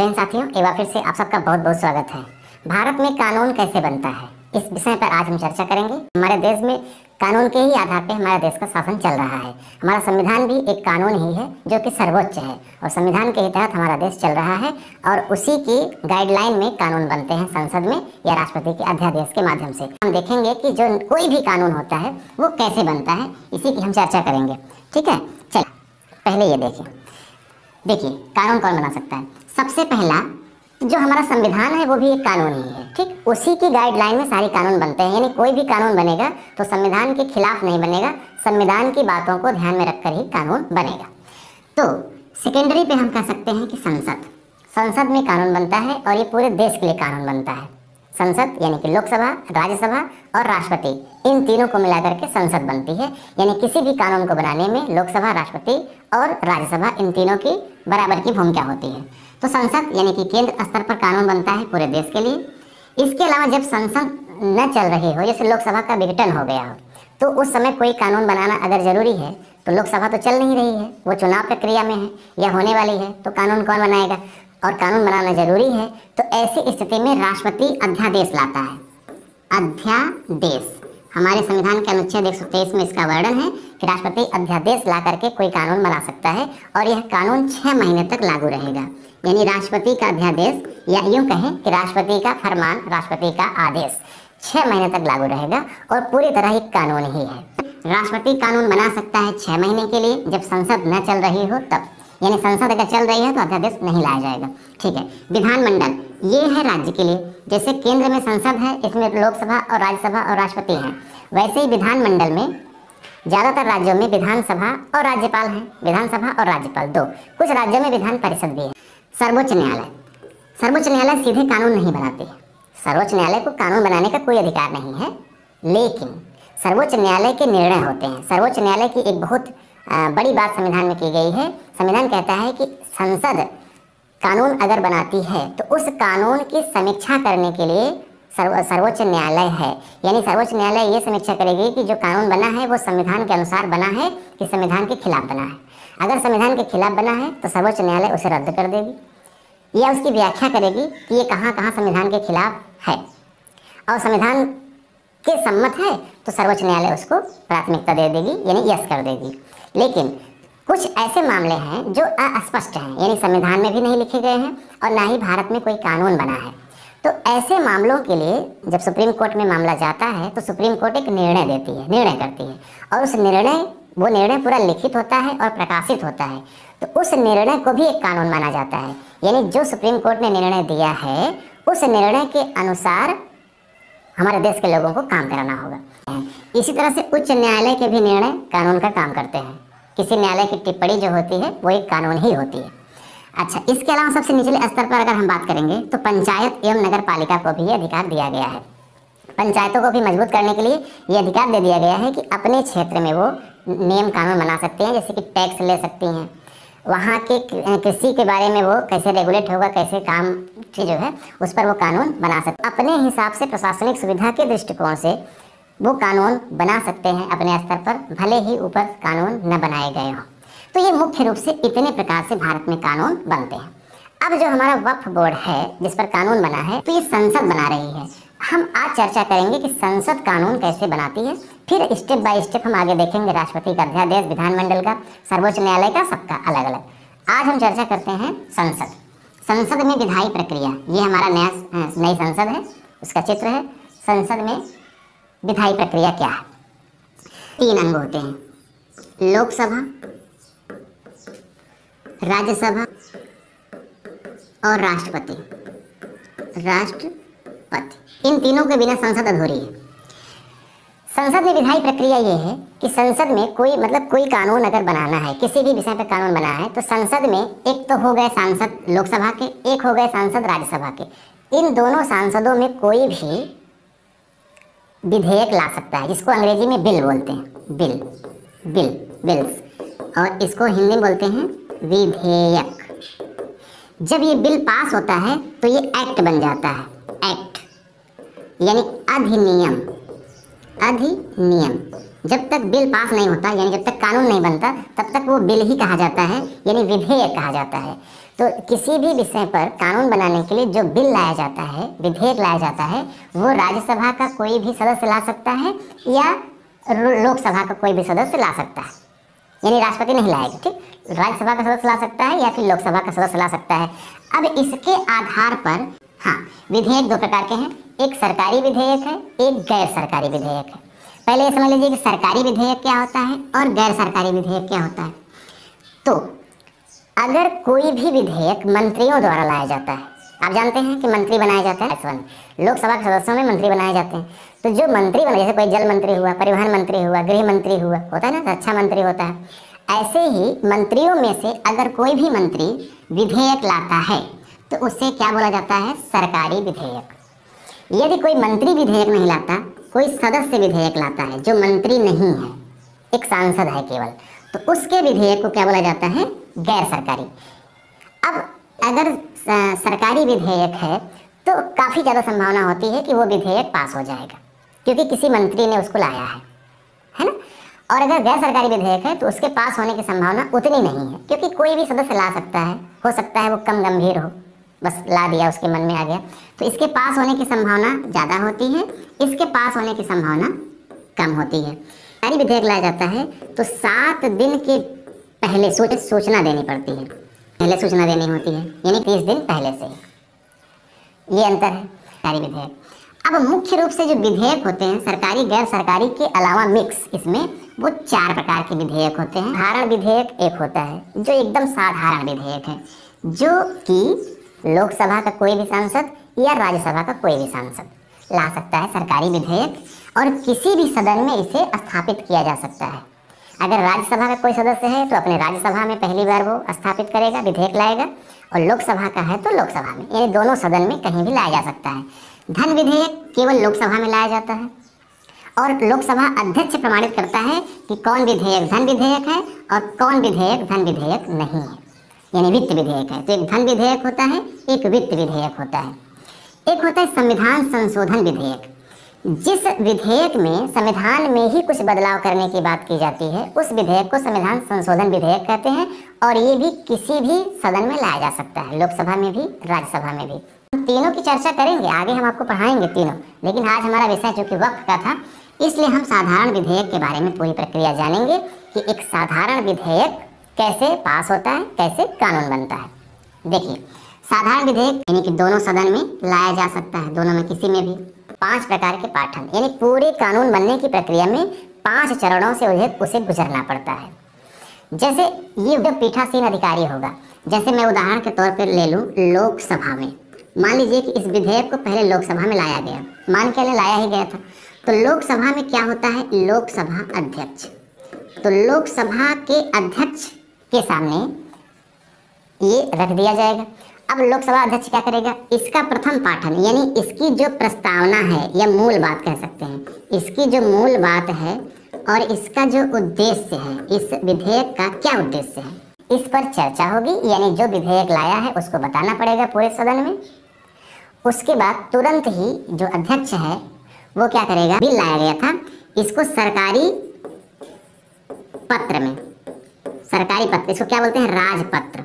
जय हिंद साथियों, एक बार फिर से आप सबका बहुत बहुत स्वागत है। भारत में कानून कैसे बनता है, इस विषय पर आज हम चर्चा करेंगे। हमारे देश में कानून के ही आधार पर हमारे देश का शासन चल रहा है। हमारा संविधान भी एक कानून ही है जो कि सर्वोच्च है और संविधान के ही तहत हमारा देश चल रहा है और उसी की गाइडलाइन में कानून बनते हैं संसद में या राष्ट्रपति के अध्यादेश के माध्यम से। हम देखेंगे कि जो कोई भी कानून होता है वो कैसे बनता है, इसी की हम चर्चा करेंगे। ठीक है, चल पहले ये देखिए कानून कौन बना सकता है। सबसे पहला जो हमारा संविधान है वो भी एक कानून ही है। ठीक, उसी की गाइडलाइन में सारे कानून बनते हैं। यानी कोई भी कानून बनेगा तो संविधान के खिलाफ नहीं बनेगा, संविधान की बातों को ध्यान में रखकर ही कानून बनेगा। तो सेकेंडरी पे हम कह सकते हैं कि संसद में कानून बनता है और ये पूरे देश के लिए कानून बनता है। संसद यानी कि लोकसभा, राज्यसभा और राष्ट्रपति, इन तीनों को मिलाकर के संसद बनती है। यानी किसी भी कानून को बनाने में लोकसभा, राष्ट्रपति और राज्यसभा, इन तीनों की बराबर की भूमिका होती है। तो संसद यानी कि केंद्र स्तर पर कानून बनता है पूरे देश के लिए। इसके अलावा जब संसद न चल रही हो, जैसे लोकसभा का विघटन हो गया हो, तो उस समय कोई कानून बनाना अगर जरूरी है तो लोकसभा तो चल नहीं रही है, वो चुनाव प्रक्रिया में है या होने वाली है, तो कानून कौन बनाएगा और कानून बनाना जरूरी है। तो ऐसी स्थिति में राष्ट्रपति अध्यादेश लाता है। अध्यादेश हमारे संविधान के अनुच्छेद 123 में इसका वर्णन है कि राष्ट्रपति अध्यादेश ला करके कोई कानून बना सकता है और यह कानून 6 महीने तक लागू रहेगा। यानी राष्ट्रपति का अध्यादेश या यूं कहें कि राष्ट्रपति का फरमान, राष्ट्रपति का आदेश 6 महीने तक लागू रहेगा और पूरी तरह एक कानून ही है। राष्ट्रपति कानून बना सकता है 6 महीने के लिए, जब संसद न चल रही हो तब। यानी संसद अगर चल रही है तो अध्यादेश नहीं लाया जाएगा। ठीक है, विधानमंडल ये है राज्य के लिए। जैसे केंद्र में संसद है, इसमें लोकसभा और राज्यसभा और राष्ट्रपति हैं, वैसे ही विधानमंडल में ज़्यादातर राज्यों में विधानसभा और राज्यपाल हैं। विधानसभा और राज्यपाल दो, कुछ राज्यों में विधान परिषद भी है। सर्वोच्च न्यायालय सीधे कानून नहीं बनाते। सर्वोच्च न्यायालय को कानून बनाने का कोई अधिकार नहीं है, लेकिन सर्वोच्च न्यायालय के निर्णय होते हैं। सर्वोच्च न्यायालय की एक बहुत बड़ी बात संविधान में की गई है। संविधान कहता है कि संसद कानून अगर बनाती है तो उस कानून की समीक्षा करने के लिए सर्वोच्च न्यायालय है। यानी सर्वोच्च न्यायालय ये समीक्षा करेगी कि जो कानून बना है वो संविधान के अनुसार बना है कि संविधान के खिलाफ बना है। अगर संविधान के खिलाफ बना है तो सर्वोच्च न्यायालय उसे रद्द कर देगी या उसकी व्याख्या करेगी कि ये कहाँ कहाँ संविधान के खिलाफ है, और संविधान के सम्मत है तो सर्वोच्च न्यायालय उसको प्राथमिकता दे देगी, यानी यस कर देगी। लेकिन कुछ ऐसे मामले हैं जो अस्पष्ट हैं, यानी संविधान में भी नहीं लिखे गए हैं और ना ही भारत में कोई कानून बना है। तो ऐसे मामलों के लिए जब सुप्रीम कोर्ट में मामला जाता है तो सुप्रीम कोर्ट एक निर्णय देती है, निर्णय करती है, और उस वो निर्णय पूरा लिखित होता है और प्रकाशित होता है। तो उस निर्णय को भी एक कानून माना जाता है। यानी जो सुप्रीम कोर्ट ने निर्णय दिया है उस निर्णय के अनुसार हमारे देश के लोगों को काम कराना होगा। इसी तरह से उच्च न्यायालय के भी निर्णय कानून का काम करते हैं। किसी न्यायालय की टिप्पणी जो होती है वो एक कानून ही होती है। अच्छा, इसके अलावा सबसे निचले स्तर पर अगर हम बात करेंगे तो पंचायत एवं नगर पालिका को भी ये अधिकार दिया गया है। पंचायतों को भी मजबूत करने के लिए ये अधिकार दे दिया गया है कि अपने क्षेत्र में वो नियम कानून बना सकते हैं। जैसे कि टैक्स ले सकती हैं, वहाँ के कृषि के बारे में वो कैसे रेगुलेट होगा, कैसे काम जो है उस पर वो कानून बना सकते। अपने हिसाब से प्रशासनिक सुविधा के दृष्टिकोण से वो कानून बना सकते हैं अपने स्तर पर, भले ही ऊपर कानून न बनाए गए हों। तो ये मुख्य रूप से इतने प्रकार से भारत में कानून बनते हैं। अब जो हमारा वक्फ बोर्ड है जिस पर कानून बना है, तो ये संसद बना रही है। हम आज चर्चा करेंगे कि संसद कानून कैसे बनाती है, फिर स्टेप बाय स्टेप हम आगे देखेंगे राष्ट्रपति का अध्यादेश, विधानमंडल का, सर्वोच्च न्यायालय का, सबका अलग अलग। आज हम चर्चा करते हैं संसद में विधायी प्रक्रिया। ये हमारा नई संसद है, उसका चित्र है। संसद में विधायी प्रक्रिया क्या है? 3 अंग होते हैं, लोकसभा, राज्यसभा और राष्ट्रपति। इन तीनों के बिना संसद अधूरी है। संसद में विधायी प्रक्रिया ये है कि संसद में कोई कानून अगर बनाना है, किसी भी विषय पर कानून बनाना है, तो संसद में एक तो हो गए सांसद लोकसभा के, एक हो गए सांसद राज्यसभा के। इन दोनों सांसदों में कोई भी विधेयक ला सकता है, जिसको अंग्रेजी में बिल बोलते हैं, बिल्स, और इसको हिंदी में बोलते हैं विधेयक। जब ये बिल पास होता है तो ये एक्ट बन जाता है। एक्ट यानी अधिनियम। जब तक बिल पास नहीं होता, यानी जब तक कानून नहीं बनता, तब तक वो बिल ही कहा जाता है, यानी विधेयक कहा जाता है। तो किसी भी विषय पर कानून बनाने के लिए जो बिल लाया जाता है, विधेयक लाया जाता है, वो राज्यसभा का कोई भी सदस्य ला सकता है या लोकसभा का कोई भी सदस्य ला सकता है। यानी राष्ट्रपति नहीं लाएगा, ठीक, राज्यसभा का सदस्य ला सकता है या फिर लोकसभा का सदस्य ला सकता है। अब इसके आधार पर हाँ, विधेयक दो प्रकार के हैं, एक सरकारी विधेयक है, एक गैर सरकारी विधेयक है। पहले ये समझ लीजिए कि सरकारी विधेयक क्या होता है और गैर सरकारी विधेयक क्या होता है। तो अगर कोई भी विधेयक मंत्रियों द्वारा लाया जाता है, आप जानते हैं कि मंत्री बनाया जाता है, लोकसभा के सदस्यों में मंत्री बनाए जाते हैं। तो जो मंत्री बने, जैसे कोई जल मंत्री हुआ, परिवहन मंत्री हुआ, गृह मंत्री हुआ, होता है ना, रक्षा मंत्री होता है, ऐसे ही मंत्रियों में से अगर कोई भी मंत्री विधेयक लाता है तो उससे क्या बोला जाता है, सरकारी विधेयक। यदि कोई मंत्री विधेयक नहीं लाता, कोई सदस्य विधेयक लाता है जो मंत्री नहीं है, एक सांसद है केवल, तो उसके विधेयक को क्या बोला जाता है, गैर सरकारी। अब अगर सरकारी विधेयक है तो काफ़ी ज़्यादा संभावना होती है कि वो विधेयक पास हो जाएगा क्योंकि किसी मंत्री ने उसको लाया है ना। और अगर गैर सरकारी विधेयक है तो उसके पास होने की संभावना उतनी नहीं है क्योंकि कोई भी सदस्य ला सकता है, हो सकता है वो कम गंभीर हो, बस ला दिया, उसके मन में आ गया, तो इसके पास होने की संभावना ज़्यादा होती है, इसके पास होने की संभावना कम होती है। सरकारी विधेयक लाया जाता है तो 7 दिन के पहले सूचना देनी पड़ती है, पहले सूचना देनी होती है, यानी 30 दिन पहले से। ये अंतर है सरकारी विधेयक। अब मुख्य रूप से जो विधेयक होते हैं सरकारी गैर सरकारी के अलावा मिक्स, इसमें वो 4 प्रकार के विधेयक होते हैं। साधारण विधेयक एक होता है जो एकदम साधारण विधेयक है, जो कि लोकसभा का कोई भी सांसद या राज्यसभा का कोई भी सांसद ला सकता है सरकारी विधेयक, और किसी भी सदन में इसे स्थापित किया जा सकता है। अगर राज्यसभा का कोई सदस्य है तो अपने राज्यसभा में पहली बार वो स्थापित करेगा, विधेयक लाएगा, और लोकसभा का है तो लोकसभा में, यानी दोनों सदन में कहीं भी लाया जा सकता है। धन विधेयक केवल लोकसभा में लाया जाता है और लोकसभा अध्यक्ष प्रमाणित करता है कि कौन विधेयक धन विधेयक है और कौन विधेयक धन विधेयक नहीं है, यानी वित्त विधेयक है। तो एक धन विधेयक होता है, एक वित्त विधेयक होता है। एक होता है संविधान संशोधन विधेयक। जिस विधेयक में संविधान में ही कुछ बदलाव करने की बात की जाती है उस विधेयक को संविधान संशोधन विधेयक कहते हैं, और ये भी किसी भी सदन में लाया जा सकता है, लोकसभा में भी, राज्यसभा में भी। हम तीनों की चर्चा करेंगे, आगे हम आपको पढ़ाएंगे तीनों, लेकिन आज हमारा विषय चूंकि वक्त का था इसलिए हम साधारण विधेयक के बारे में पूरी प्रक्रिया जानेंगे कि एक साधारण विधेयक कैसे पास होता है, कैसे कानून बनता है। देखिए, साधारण विधेयक यानी कि दोनों सदन में लाया जा सकता है, दोनों में किसी में भी। 5 प्रकार के पाठन, यानी पूरे कानून बनने की प्रक्रिया में 5 चरणों से उसे गुजरना पड़ता है। जैसे ये जो पीठासीन अधिकारी होगा, जैसे मैं उदाहरण के तौर पर ले लूँ लोकसभा में, मान लीजिए कि इस विधेयक को पहले लोकसभा में लाया गया, मान के लाया ही गया था, तो लोकसभा में क्या होता है, लोकसभा अध्यक्ष। तो लोकसभा के अध्यक्ष के सामने ये रख दिया जाएगा। अब लोकसभा अध्यक्ष क्या करेगा, इसका प्रथम पाठन, यानी इसकी जो प्रस्तावना है या मूल बात कह सकते हैं, इसकी जो मूल बात है और इसका जो उद्देश्य है, इस विधेयक का क्या उद्देश्य है, इस पर चर्चा होगी, यानी जो विधेयक लाया है उसको बताना पड़ेगा पूरे सदन में। उसके बाद तुरंत ही जो अध्यक्ष है वो क्या करेगा, बिल लाया गया था, इसको सरकारी पत्र में, सरकारी पत्र, इसको क्या बोलते हैं, राजपत्र,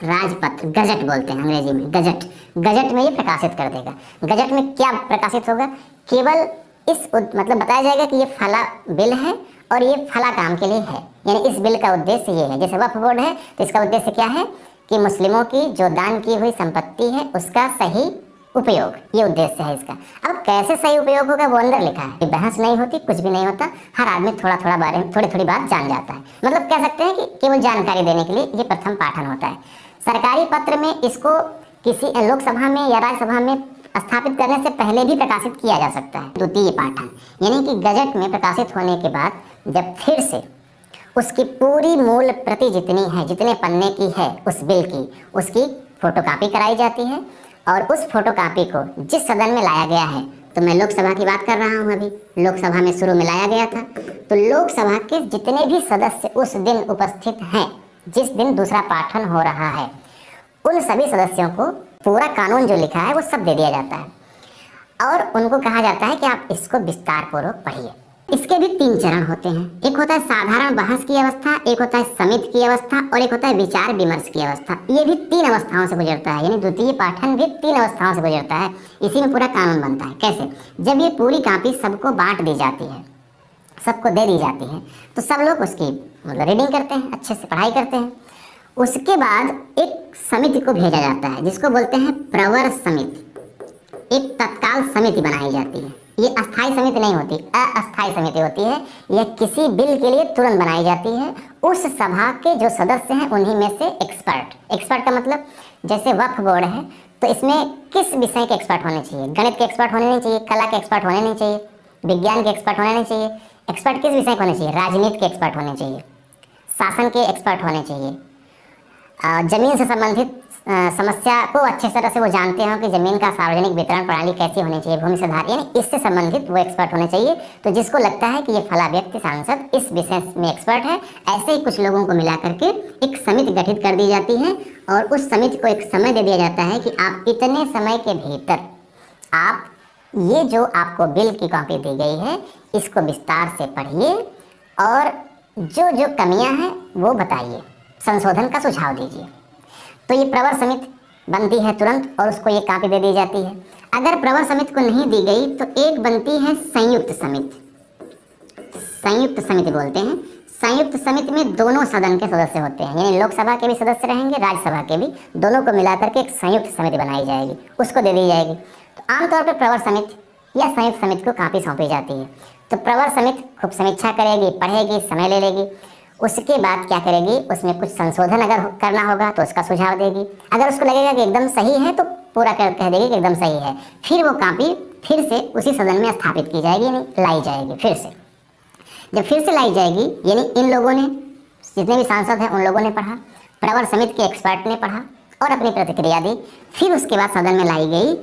राजपत्र, गजट बोलते हैं अंग्रेजी में, गजट, गजट में ये प्रकाशित कर देगा। गजट में क्या प्रकाशित होगा, केवल इस मतलब बताया जाएगा कि ये फला बिल है और ये फला काम के लिए है, यानी इस बिल का उद्देश्य ये है। जैसे वक्फ बोर्ड है तो इसका उद्देश्य क्या है कि मुस्लिमों की जो दान की हुई संपत्ति है उसका सही उपयोग, ये उद्देश्य है इसका। अब कैसे सही उपयोग होगा वो अंदर लिखा है, बहस नहीं होती, कुछ भी नहीं होता, हर आदमी थोड़ा थोड़ा बारे में थोड़ी थोड़ी बात जान जाता है। मतलब कह सकते हैं कि केवल जानकारी देने के लिए ये प्रथम पाठन होता है। सरकारी पत्र में इसको किसी लोकसभा में या राज्यसभा में स्थापित करने से पहले भी प्रकाशित किया जा सकता है। द्वितीय पाठन, यानी कि गजट में प्रकाशित होने के बाद जब फिर से उसकी पूरी मूल प्रति जितनी है, जितने पन्ने की है उस बिल की, उसकी फोटोकॉपी कराई जाती है, और उस फोटोकॉपी को जिस सदन में लाया गया है, तो मैं लोकसभा की बात कर रहा हूँ, अभी लोकसभा में शुरू में लाया गया था, तो लोकसभा के जितने भी सदस्य उस दिन उपस्थित हैं, जिस दिन दूसरा पाठन हो रहा है, उन सभी सदस्यों को पूरा कानून जो लिखा है वो सब दे दिया जाता है, और उनको कहा जाता है कि आप इसको विस्तार पूर्वक पढ़िए। इसके भी 3 चरण होते हैं। एक होता है साधारण बहस की अवस्था, एक होता है समिति की अवस्था और एक होता है विचार विमर्श की अवस्था। ये भी 3 अवस्थाओं से गुजरता है, यानी द्वितीय पाठन भी 3 अवस्थाओं से गुजरता है। इसी में पूरा कानून बनता है। कैसे? जब ये पूरी कॉपी सबको बांट दी जाती है, सबको दे दी जाती है, तो सब लोग उसकी मतलब रीडिंग करते हैं, अच्छे से पढ़ाई करते हैं। उसके बाद एक समिति को भेजा जाता है जिसको बोलते हैं प्रवर समिति। एक तत्काल समिति बनाई जाती है। ये अस्थाई समिति नहीं होती, अस्थाई समिति होती है। यह किसी बिल के लिए तुरंत बनाई जाती है। उस सभा के जो सदस्य हैं उन्हीं में से एक्सपर्ट का मतलब जैसे वक्फ बोर्ड है, तो इसमें किस विषय के एक्सपर्ट होने चाहिए? गणित के एक्सपर्ट होने नहीं चाहिए, कला के एक्सपर्ट होने नहीं चाहिए, विज्ञान के एक्सपर्ट होने नहीं चाहिए। एक्सपर्ट किस विषय के होने चाहिए? राजनीति के एक्सपर्ट होने चाहिए, शासन के एक्सपर्ट होने चाहिए, जमीन से संबंधित समस्या को अच्छे तरह से वो जानते हो कि जमीन का सार्वजनिक वितरण प्रणाली कैसी होनी चाहिए, भूमि सुधार, यानी इससे संबंधित वो एक्सपर्ट होने चाहिए। तो जिसको लगता है कि ये फला व्यक्ति सांसद इस विषय में एक्सपर्ट है, ऐसे ही कुछ लोगों को मिला करके एक समिति गठित कर दी जाती है और उस समिति को एक समय दे दिया जाता है कि आप इतने समय के भीतर आप ये जो आपको बिल की कॉपी दी गई है इसको विस्तार से पढ़िए और जो जो कमियां हैं वो बताइए, संशोधन का सुझाव दीजिए। तो ये प्रवर समिति बनती है तुरंत और उसको ये कॉपी दे दी जाती है। अगर प्रवर समिति को नहीं दी गई तो एक बनती है संयुक्त समिति। संयुक्त समिति बोलते हैं। संयुक्त समिति में दोनों सदन के सदस्य होते हैं, यानी लोकसभा के भी सदस्य रहेंगे, राज्यसभा के भी, दोनों को मिलाकर के एक संयुक्त समिति बनाई जाएगी, उसको दे दी जाएगी। तो आमतौर पर प्रवर समिति या संयुक्त समिति को कॉपी सौंपी जाती है। तो प्रवर समिति खूब समीक्षा करेगी, पढ़ेगी, समय ले लेगी। उसके बाद क्या करेगी? उसमें कुछ संशोधन अगर करना होगा तो उसका सुझाव देगी। अगर उसको लगेगा कि एकदम सही है तो पूरा कह देगी कि एकदम सही है। फिर वो कॉपी फिर से उसी सदन में स्थापित की जाएगी, यानी लाई जाएगी फिर से। जब फिर से लाई जाएगी, यानी इन लोगों ने, जितने भी सांसद हैं उन लोगों ने पढ़ा, प्रवर समिति के एक्सपर्ट ने पढ़ा और अपनी प्रतिक्रिया दी। फिर उसके बाद सदन में लाई गई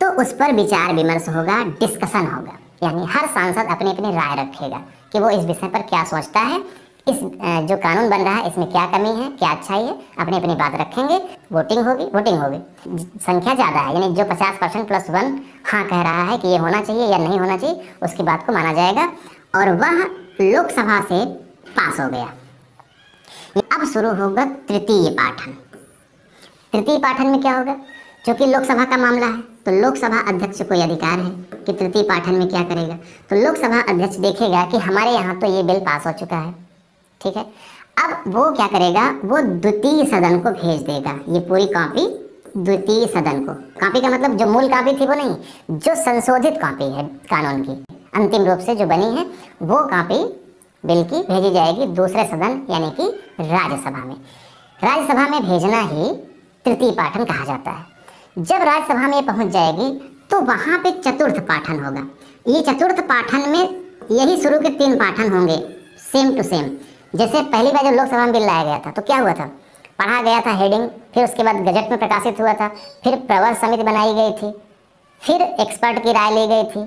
तो उस पर विचार विमर्श होगा, डिस्कशन होगा, यानी हर सांसद अपनी अपनी राय रखेगा कि वो इस विषय पर क्या सोचता है, इस जो कानून बन रहा है इसमें क्या कमी है, क्या अच्छाई है, अपनी अपनी बात रखेंगे। वोटिंग होगी। संख्या ज़्यादा है, यानी जो 50% + 1 हाँ कह रहा है कि ये होना चाहिए या नहीं होना चाहिए, उसकी बात को माना जाएगा और वह लोकसभा से पास हो गया। अब शुरू होगा तृतीय पाठन। तृतीय पाठन में क्या होगा? क्योंकि लोकसभा का मामला है तो लोकसभा अध्यक्ष को अधिकार है कि तृतीय पाठन में क्या करेगा। तो लोकसभा अध्यक्ष देखेगा कि हमारे यहाँ तो ये बिल पास हो चुका है, ठीक है, अब वो क्या करेगा? वो द्वितीय सदन को भेज देगा ये पूरी कॉपी द्वितीय सदन को। कॉपी का मतलब जो मूल कॉपी थी वो नहीं, जो संशोधित कॉपी है कानून की, अंतिम रूप से जो बनी है वो कॉपी बिल की भेजी जाएगी दूसरे सदन यानी कि राज्यसभा में। राज्यसभा में भेजना ही तृतीय पाठन कहा जाता है। जब राज्यसभा में पहुंच जाएगी तो वहाँ पे चतुर्थ पाठन होगा। ये चतुर्थ पाठन में यही शुरू के 3 पाठन होंगे सेम टू सेम। जैसे पहली बार जब लोकसभा में बिल लाया गया था तो क्या हुआ था? पढ़ा गया था हेडिंग, फिर उसके बाद गजट में प्रकाशित हुआ था, फिर प्रवर समिति बनाई गई थी, फिर एक्सपर्ट की राय ली गई थी,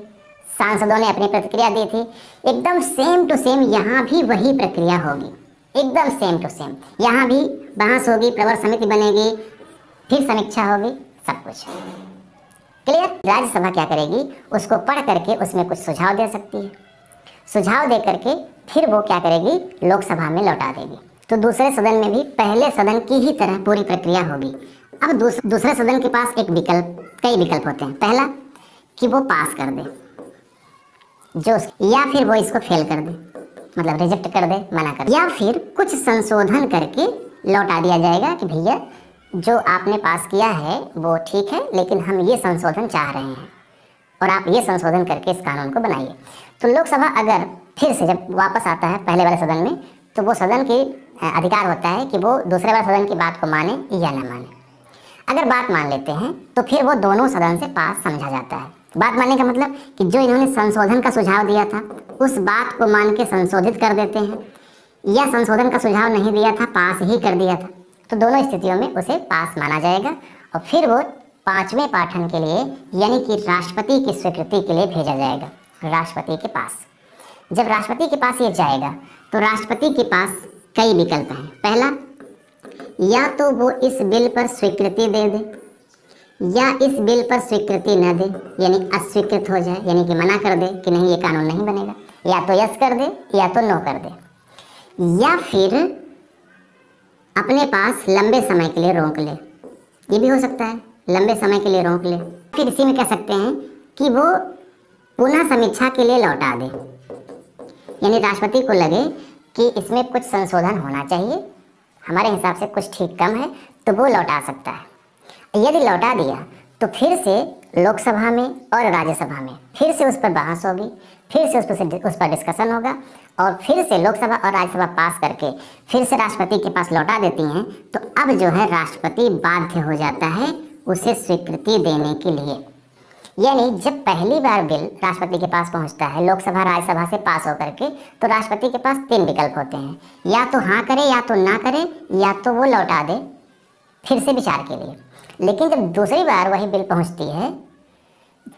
सांसदों ने अपनी प्रतिक्रिया दी थी। एकदम सेम टू सेम यहाँ भी वही प्रक्रिया होगी, एकदम सेम टू सेम। यहाँ भी बहस होगी, प्रवर समिति बनेगी, फिर समीक्षा होगी, सब कुछ क्लियर। राज्यसभा क्या करेगी? उसको पढ़ करके उसमें कुछ सुझाव दे सकती है। सुझाव दे करके फिर वो क्या करेगी? लोकसभा में लौटा देगी। तो दूसरे सदन में भी पहले सदन की ही तरह पूरी प्रक्रिया होगी। अब दूसरे सदन के पास कई विकल्प होते हैं। पहला कि वो पास कर दे या फिर वो इसको फेल कर दे, मतलब रिजेक्ट कर दे, मना कर दे, या फिर कुछ संशोधन करके लौटा दिया जाएगा कि भैया जो आपने पास किया है वो ठीक है, लेकिन हम ये संशोधन चाह रहे हैं और आप ये संशोधन करके इस कानून को बनाइए। तो लोकसभा अगर फिर से जब वापस आता है पहले वाले सदन में, तो वो सदन की अधिकार होता है कि वो दूसरे वाले सदन की बात को माने या ना माने। अगर बात मान लेते हैं तो फिर वो दोनों सदन से पास समझा जाता है। बात मानने का मतलब कि जो इन्होंने संशोधन का सुझाव दिया था उस बात को मान के संशोधित कर देते हैं, या संशोधन का सुझाव नहीं दिया था, पास ही कर दिया था, तो दोनों स्थितियों में उसे पास माना जाएगा और फिर वो 5वें पाठन के लिए यानी कि राष्ट्रपति की स्वीकृति के लिए भेजा जाएगा राष्ट्रपति के पास। जब राष्ट्रपति के पास ये जाएगा तो राष्ट्रपति के पास कई विकल्प हैं। पहला, या तो वो इस बिल पर स्वीकृति दे दे या इस बिल पर स्वीकृति न दे, यानी अस्वीकृत हो जाए, यानी कि मना कर दे कि नहीं ये कानून नहीं बनेगा, या तो यस कर दे या तो नो कर दे, या फिर अपने पास लंबे समय के लिए रोक ले। ये भी हो सकता है, लंबे समय के लिए रोक ले। फिर इसी में कह सकते हैं कि वो पुनः समीक्षा के लिए लौटा दे, यानी राष्ट्रपति को लगे कि इसमें कुछ संशोधन होना चाहिए, हमारे हिसाब से कुछ ठीक कम है, तो वो लौटा सकता है। यदि लौटा दिया तो फिर से लोकसभा में और राज्यसभा में फिर से उस पर बहस होगी, फिर से उस पर डिस्कशन होगा, और फिर से लोकसभा और राज्यसभा पास करके फिर से राष्ट्रपति के पास लौटा देती हैं, तो अब जो है राष्ट्रपति बाध्य हो जाता है उसे स्वीकृति देने के लिए। यानी जब पहली बार बिल राष्ट्रपति के पास पहुंचता है लोकसभा राज्यसभा से पास होकर के, तो राष्ट्रपति के पास 3 विकल्प होते हैं, या तो हाँ करे, या तो ना करे, या तो वो लौटा दे फिर से विचार के लिए। लेकिन जब दूसरी बार वही बिल पहुंचती है,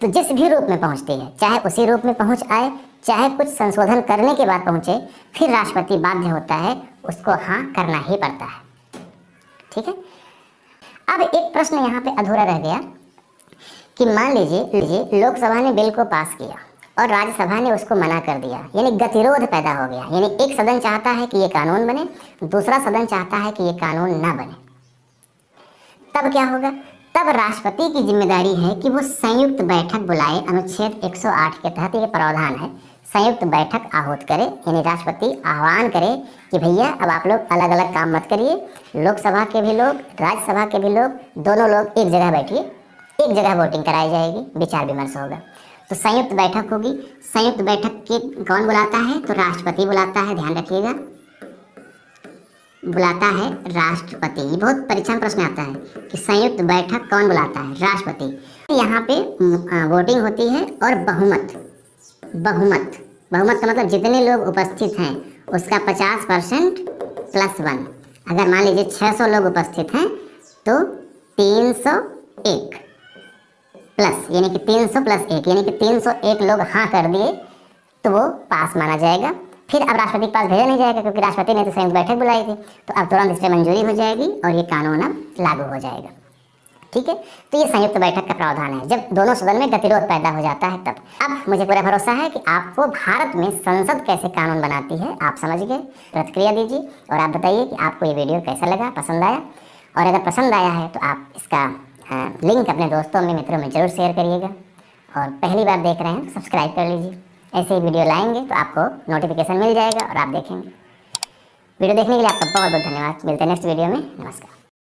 तो जिस भी रूप में पहुंचती है, चाहे उसी रूप में पहुंच आए, चाहे कुछ संशोधन करने के बाद पहुंचे, फिर राष्ट्रपति बाध्य होता है, उसको हाँ करना ही पड़ता है। ठीक है। अब एक प्रश्न यहाँ पे अधूरा रह गया कि मान लीजिए लोकसभा ने बिल को पास किया और राज्यसभा ने उसको मना कर दिया, यानी गतिरोध पैदा हो गया। यानी एक सदन चाहता है कि ये कानून बने, दूसरा सदन चाहता है कि ये कानून ना बने। तब क्या होगा? तब राष्ट्रपति की जिम्मेदारी है कि वो संयुक्त बैठक बुलाए। अनुच्छेद 108 के तहत ये प्रावधान है, संयुक्त बैठक आहूत करे, यानी राष्ट्रपति आह्वान करे कि भैया अब आप लोग अलग अलग काम मत करिए, लोकसभा के भी लोग, राज्यसभा के भी लोग, दोनों लोग एक जगह बैठिए, एक जगह वोटिंग कराई जाएगी, विचार विमर्श होगा। तो संयुक्त बैठक होगी। संयुक्त बैठक के कौन बुलाता है? तो राष्ट्रपति बुलाता है, ध्यान रखिएगा, बुलाता है राष्ट्रपति। ये बहुत परीक्षा में प्रश्न आता है कि संयुक्त बैठक कौन बुलाता है? राष्ट्रपति। यहाँ पे वोटिंग होती है और बहुमत का मतलब जितने लोग उपस्थित हैं उसका 50% + 1। अगर मान लीजिए 600 लोग उपस्थित हैं तो 301 प्लस, यानी कि 300 + 1, यानी कि 301 लोग हाँ कर दिए तो वो पास माना जाएगा। फिर अब राष्ट्रपति के पास भेजा नहीं जाएगा, क्योंकि राष्ट्रपति ने तो संयुक्त बैठक बुलाई थी, तो अब तुरंत इस पर मंजूरी हो जाएगी और ये कानून अब लागू हो जाएगा। ठीक है। तो ये संयुक्त बैठक का प्रावधान है, जब दोनों सदन में गतिरोध पैदा हो जाता है तब। अब मुझे पूरा भरोसा है कि आपको भारत में संसद कैसे कानून बनाती है आप समझ गए। प्रतिक्रिया दीजिए और आप बताइए कि आपको ये वीडियो कैसा लगा, पसंद आया, और अगर पसंद आया है तो आप इसका लिंक अपने दोस्तों में, मित्रों में जरूर शेयर करिएगा, और पहली बार देख रहे हैं तो सब्सक्राइब कर लीजिए। ऐसे ही वीडियो लाएंगे तो आपको नोटिफिकेशन मिल जाएगा और आप देखेंगे। वीडियो देखने के लिए आपका बहुत बहुत धन्यवाद। मिलते हैं नेक्स्ट वीडियो में। नमस्कार।